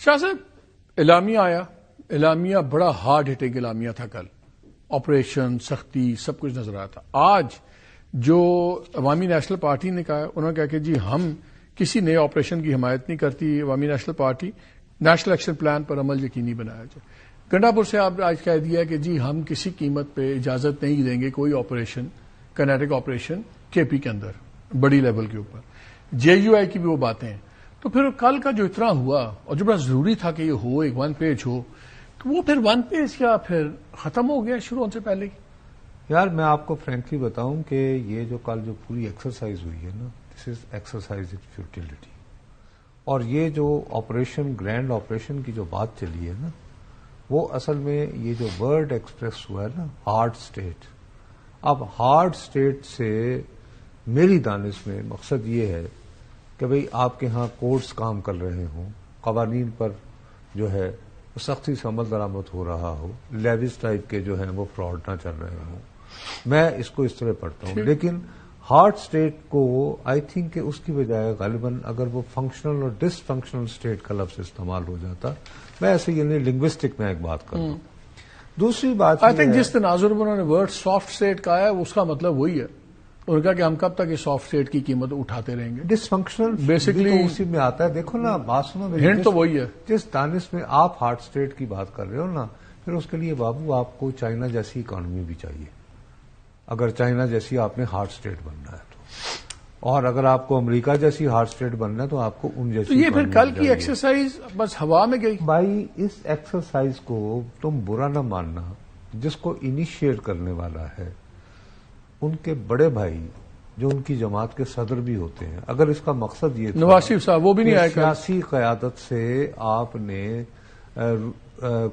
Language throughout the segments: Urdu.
شاہ صاحب اعلامیہ آیا، اعلامیہ بڑا ہارڈ ہٹنگ اعلامیہ تھا کل، آپریشن سختی سب کچھ نظر آیا تھا. آج جو عوامی نیشنل پارٹی نے کہا، انہوں نے کہا کہ جی ہم کسی نئے آپریشن کی حمایت نہیں کرتی. Awami National Party National Action Plan پر عمل یقینی بنایا جائے. گنڈا پور سے آپ نے آج کہہ دیا کہ جی ہم کسی قیمت پہ اجازت نہیں دیں گے کوئی آپریشن، کنیٹک آپریشن کے پی کے اندر بڑی لیول کے اوپر. جے یو آئی کی بھی وہ باتیں ہیں. تو پھر کل کا جو اتنا ہوا اور جو بڑا ضروری تھا کہ یہ ہو، ایک ون پیج ہو، تو وہ پھر ون پیج کیا پھر ختم ہو گیا شروع ہونے سے پہلے کی؟ یار میں آپ کو فرینکلی بتاؤں کہ یہ جو کل جو پوری ایکسرسائز ہوئی ہے نا، دس از ایکسرسائز ان فیوٹیلٹی. اور یہ جو آپریشن، گرینڈ آپریشن کی جو بات چلی ہے نا، وہ اصل میں یہ جو ورڈ ایکسپریس ہوا ہے نا، ہارڈ اسٹیٹ. اب ہارڈ اسٹیٹ سے میری دانش میں مقصد یہ ہے کہ بھئی آپ کے ہاں کورٹس کام کر رہے ہوں، قوانین پر جو ہے سختی سے عمل درآمد ہو رہا ہو، لیویز ٹائپ کے جو ہیں وہ فراڈ نہ چل رہے ہوں. میں اس کو اس طرح پڑھتا ہوں. لیکن ہارڈ اسٹیٹ کو آئی تھنک کہ اس کی بجائے غالباً اگر وہ فنکشنل اور ڈس فنکشنل اسٹیٹ کا لفظ استعمال ہو جاتا، میں ایسے یعنی لنگوسٹک میں ایک بات کرتا ہوں. دوسری بات آئی تھنک جس تناظر میں انہوں نے ورڈ سافٹ اسٹیٹ کہا ہے اس کا مطلب وہی ہے. انہوں نے کہا کہ ہم کب تک یہ سافٹ اسٹیٹ کی قیمت اٹھاتے رہیں گے. ڈس فنکشنل بیسکلی اسی میں آتا ہے. دیکھو نا، بات سنو، ہنٹ تو وہی ہے. جس دانش میں آپ ہارڈ اسٹیٹ کی بات کر رہے ہو نا، پھر اس کے لیے بابو آپ کو چائنا جیسی اکانومی بھی چاہیے، اگر چائنا جیسی آپ نے ہارڈ اسٹیٹ بننا ہے تو. اور اگر آپ کو امریکہ جیسی ہارڈ اسٹیٹ بننا ہے تو آپ کو ان جیسی. تو یہ پھر کل کی ایکسرسائز بس ہوا میں گئی. بھائی اس ایکسرسائز کو تم برا نہ ماننا، جس کو انیشیٹ کرنے والا ہے ان کے بڑے بھائی جو ان کی جماعت کے صدر بھی ہوتے ہیں. اگر اس کا مقصد یہ تھا نواز شریف صاحب وہ بھی نہیں آئے، سیاسی قیادت سے آپ نے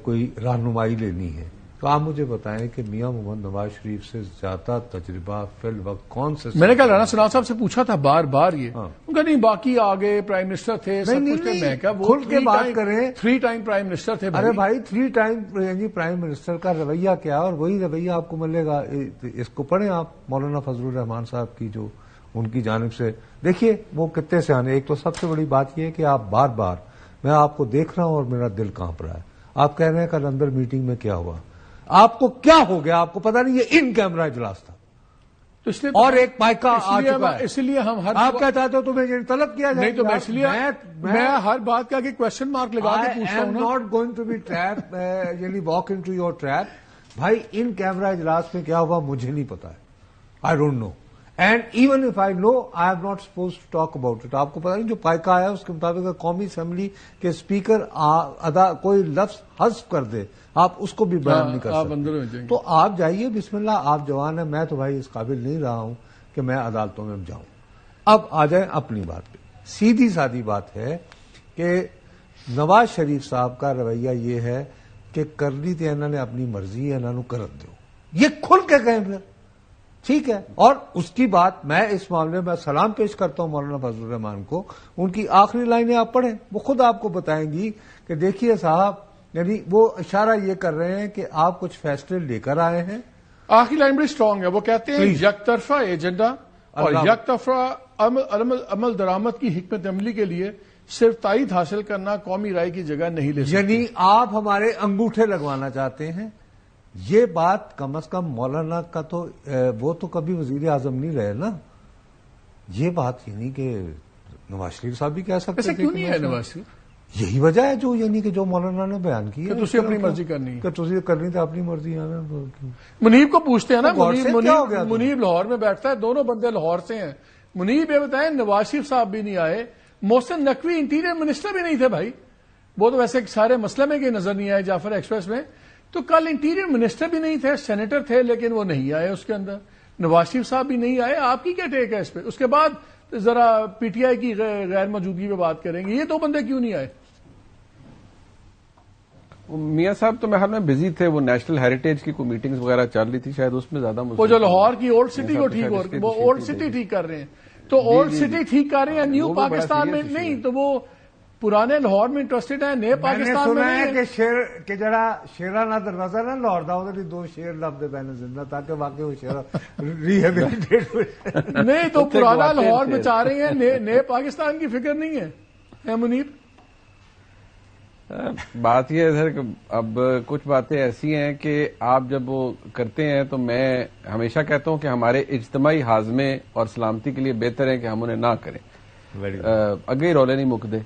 کوئی رہنمائی لینی ہے، تو آپ مجھے بتائیں کہ میاں محمد نواز شریف سے زیادہ تجربہ فی الوقت کون سے؟ میں نے کل رانا ثناء صاحب سے پوچھا تھا بار بار یہ، ان کا نہیں باقی آگے پرائم منسٹر تھے سب کچھ تھے. میں کہا وہ کھل کے بات کریں. 3 ٹائم پرائم منسٹر تھے. ارے بھائی 3 ٹائم پرائم منسٹر کا رویہ کیا، اور وہی رویہ آپ کو ملے گا. اس کو پڑھیں آپ، مولانا فضل الرحمان صاحب کی جو ان کی جانب سے، دیکھیے وہ کتنے سے آنے. ایک تو سب سے بڑی بات یہ ہے کہ آپ بار بار، میں آپ کو دیکھ رہا ہوں اور میرا دل کانپ رہا ہے. آپ کہہ رہے ہیں کل اندر میٹنگ میں کیا ہوا، آپ کو کیا ہو گیا؟ آپ کو پتا نہیں یہ ان کیمرہ اجلاس تھا اور ایک مائکا آ چکا ہے. اس لیے ہم ہر آپ کیا چاہتے ہو تمہیں طلب کیا جائے؟ نہیں تو اس لیے میں ہر بات کا کوشچن مارک لگا کے پوچھتا ہوں. Not going to be trap, یعنی walk in to your trap. بھائی ان کیمرہ اجلاس میں کیا ہوا مجھے نہیں پتا ہے. I don't know, and even if I know I am not suppose to talk about it. آپ کو پتا نہیں جو پائکا آیا اس کے مطابق قومی اسمبلی کے اسپیکر کوئی لفظ حذف کر دے، آپ اس کو بھی بیان نہیں کر سکتے. تو آپ جائیے، بسم اللہ، آپ جوان ہیں. میں تو بھائی اس قابل نہیں رہا ہوں کہ میں عدالتوں میں جاؤں. اب آ جائیں اپنی بات پہ. سیدھی سادی بات ہے کہ نواز شریف صاحب کا رویہ یہ ہے کہ کرنی تو انہوں نے اپنی مرضی ہے، انہوں نے کر دو. یہ کھل کے کہیں پھر ٹھیک ہے. اور اس کی بات میں اس معاملے میں سلام پیش کرتا ہوں مولانا فضل الرحمان کو. ان کی آخری لائنیں آپ پڑھیں، وہ خود آپ کو بتائیں گی کہ دیکھیے صاحب، یعنی وہ اشارہ یہ کر رہے ہیں کہ آپ کچھ فیصلے لے کر آئے ہیں. آخری لائن بڑی اسٹرانگ ہے. وہ کہتے ہیں یک طرفہ ایجنڈا اور یک طرفہ عمل درآمد کی حکمت عملی کے لیے صرف تائید حاصل کرنا قومی رائے کی جگہ نہیں لے سکتے. یعنی آپ ہمارے انگوٹھے لگوانا چاہتے ہیں. یہ بات کم از کم مولانا کا تو وہ تو کبھی وزیر اعظم نہیں رہے نا. یہ بات یعنی کہ نواز شریف صاحب بھی کہہ سکتے ہیں. کیوں نہیں ہے نواز شریف؟ یہی وجہ ہے جو یعنی کہ جو مولانا نے بیان کی ہے کہ تسی اپنی مرضی کرنی ہے، کہ تسی کرنی تو اپنی مرضی آنا. منیب کو پوچھتے ہیں نا، منیب لاہور میں بیٹھتا ہے، دونوں بندے لاہور سے ہیں. منیب یہ بتائیں نواز شریف صاحب بھی نہیں آئے، محسن نقوی انٹیریئر منسٹر بھی نہیں تھے بھائی. وہ تو ویسے سارے مسئلے میں کہ نظر نہیں آئے جعفر ایکسپریس میں. تو کل انٹیریئر منسٹر بھی نہیں تھے، سینیٹر تھے لیکن وہ نہیں آئے اس کے اندر. نواز شریف صاحب بھی نہیں آئے. آپ کی کیا ٹیک ہے اس پہ؟ اس کے بعد ذرا پی ٹی آئی کی غیر موجودگی پہ بات کریں گے. یہ دو بندے کیوں نہیں آئے؟ میاں صاحب تو میرے خیال میں بزی تھے. وہ نیشنل ہیریٹیج کی کوئی میٹنگز وغیرہ چل رہی تھی، شاید اس میں زیادہ وہ جو لاہور کی اولڈ سٹی کو ٹھیک ہو، وہ اولڈ سٹی ٹھیک کر رہے ہیں. تو اولڈ سٹی ٹھیک کر رہے ہیں، نیو پاکستان میں نہیں. تو وہ پرانے لاہور میں انٹرسٹڈ ہیں، نئے پاکستان میں نہیں ہے. کہ جڑا شیرانہ دروازہ نا لاہور دا ادھر 2 شیر لبدے پے نے زندہ، تاکہ واقعی وہ شیر ریہیبلیٹیٹ ہوئے. نہیں تو پرانا لاہور میں چاہ رہے ہیں، نئے پاکستان کی فکر نہیں ہے. منیب بات یہ ہے سر کہ اب کچھ باتیں ایسی ہیں کہ آپ جب وہ کرتے ہیں تو میں ہمیشہ کہتا ہوں کہ ہمارے اجتماعی ہاضمے اور سلامتی کے لیے بہتر ہے کہ ہم انہیں نہ کریں. اگے رولے نہیں مکدے.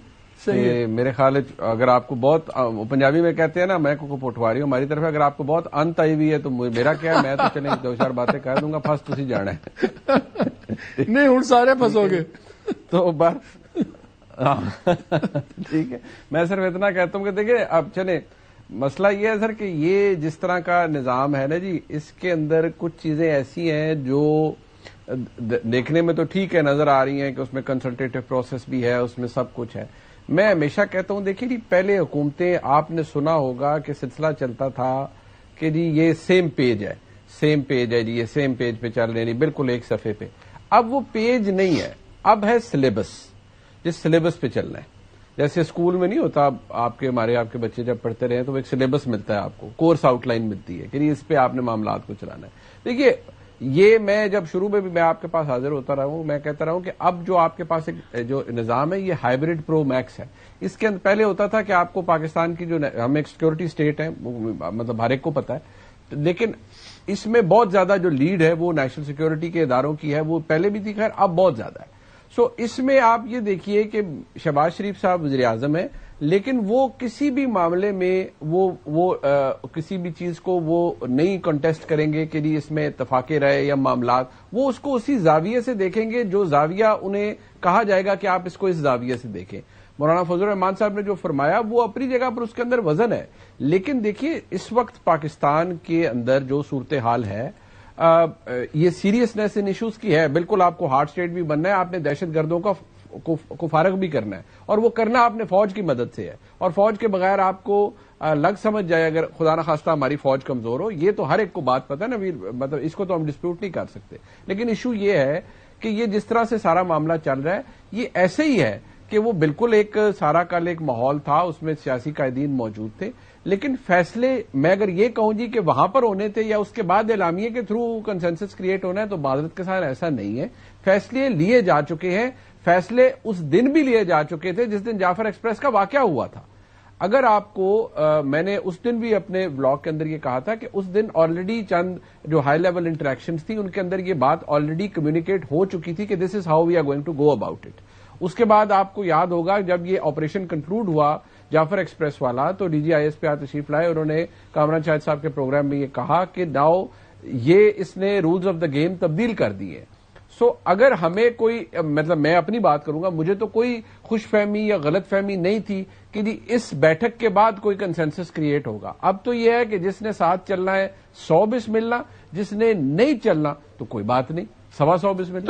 میرے خیال اگر آپ کو بہت پنجابی میں کہتے ہیں نا میں کو پٹواری ہوں ہماری طرف، اگر آپ کو بہت انت آئی ہوئی ہے تو میرا کیا ہے، میں تو چلیں 2-4 باتیں کہہ دوں گا، پھنس تسی جانا ہے. نہیں ہوں سارے پھنسو گے تو بس ٹھیک ہے. میں صرف اتنا کہتا ہوں کہ دیکھیں اب چلیں، مسئلہ یہ ہے سر کہ یہ جس طرح کا نظام ہے نا جی، اس کے اندر کچھ چیزیں ایسی ہیں جو دیکھنے میں تو ٹھیک ہے نظر آ رہی ہیں کہ اس میں کنسلٹیٹو پروسیس بھی ہے، اس میں سب کچھ ہے. میں ہمیشہ کہتا ہوں دیکھیے جی، پہلے حکومتیں آپ نے سنا ہوگا کہ سلسلہ چلتا تھا کہ جی یہ سیم پیج ہے جی، یہ سیم پیج پہ چل رہے ہیں بالکل ایک صفحے پہ. اب وہ پیج نہیں ہے، اب ہے سلیبس، جس سلیبس پہ چلنا ہے. جیسے اسکول میں نہیں ہوتا، آپ کے بچے جب پڑھتے رہے تو ایک سلیبس ملتا ہے آپ کو، کورس آؤٹ لائن ملتی ہے کہ اس پہ آپ نے معاملات کو چلانا ہے. دیکھیے یہ میں جب شروع میں بھی میں آپ کے پاس حاضر ہوتا رہا ہوں، میں کہتا رہا ہوں کہ اب جو آپ کے پاس ایک جو نظام ہے یہ ہائیبرڈ پرو میکس ہے. اس کے اندر پہلے ہوتا تھا کہ آپ کو پاکستان کی جو ہم ایک سیکورٹی اسٹیٹ ہے، مطلب ہر ایک کو پتا ہے، لیکن اس میں بہت زیادہ جو لیڈ ہے وہ نیشنل سیکورٹی کے اداروں کی ہے، وہ پہلے بھی تھی خیر، اب بہت زیادہ ہے. سو اس میں آپ یہ دیکھیے کہ شہباز شریف صاحب وزیر اعظم ہیں، لیکن وہ کسی بھی معاملے میں وہ کسی بھی چیز کو وہ نہیں کنٹیسٹ کریں گے کہ جی اس میں اتفاق رائے یا معاملات، وہ اس کو اسی زاویے سے دیکھیں گے جو زاویہ انہیں کہا جائے گا کہ آپ اس کو اس زاویے سے دیکھیں. مولانا فضل الرحمان صاحب نے جو فرمایا وہ اپنی جگہ پر اس کے اندر وزن ہے، لیکن دیکھیے اس وقت پاکستان کے اندر جو صورتحال ہے یہ سیریسنیس ان ایشوز کی ہے. بالکل آپ کو ہارڈ اسٹیٹ بھی بننا ہے، آپ نے دہشت گردوں کو فارغ بھی کرنا ہے، اور وہ کرنا آپ نے فوج کی مدد سے ہے. اور فوج کے بغیر آپ کو لگ سمجھ جائے اگر خدا نخواستہ ہماری فوج کمزور ہو، یہ تو ہر ایک کو بات پتہ ہے نا ویر، مطلب اس کو تو ہم ڈسپیوٹ نہیں کر سکتے. لیکن ایشو یہ ہے کہ یہ جس طرح سے سارا معاملہ چل رہا ہے یہ ایسے ہی ہے کہ وہ بالکل ایک سارا کل ایک ماحول تھا، اس میں سیاسی قائدین موجود تھے، لیکن فیصلے میں اگر یہ کہوں جی کہ وہاں پر ہونے تھے یا اس کے بعد اعلامیے کے تھرو کنسنسس کریٹ ہونا ہے تو معذرت کے ساتھ ایسا نہیں ہے. فیصلے لیے جا چکے ہیں، فیصلے اس دن بھی لیے جا چکے تھے جس دن جعفر ایکسپریس کا واقعہ ہوا تھا. اگر آپ کو میں نے اس دن بھی اپنے بلاگ کے اندر یہ کہا تھا کہ اس دن آلریڈی چند جو ہائی لیول انٹریکشنز تھی ان کے اندر یہ بات آلریڈی کمیونیکیٹ ہو چکی تھی کہ this is how we are going to go about it. اس کے بعد آپ کو یاد ہوگا جب یہ آپریشن کنکلوڈ ہوا جعفر ایکسپریس والا تو D G I S P تشریف لائے، انہوں نے کامران شاہد صاحب کے پروگرام میں یہ کہا کہ ناؤ یہ اس نے رولز آف دا گیم تبدیل کر دیے. سو اگر ہمیں کوئی مطلب میں اپنی بات کروں گا، مجھے تو کوئی خوش فہمی یا غلط فہمی نہیں تھی کہ جی اس بیٹھک کے بعد کوئی کنسنسس کریٹ ہوگا. اب تو یہ ہے کہ جس نے ساتھ چلنا ہے 100 بسم اللہ، جس نے نہیں چلنا تو کوئی بات نہیں 125 بسم اللہ.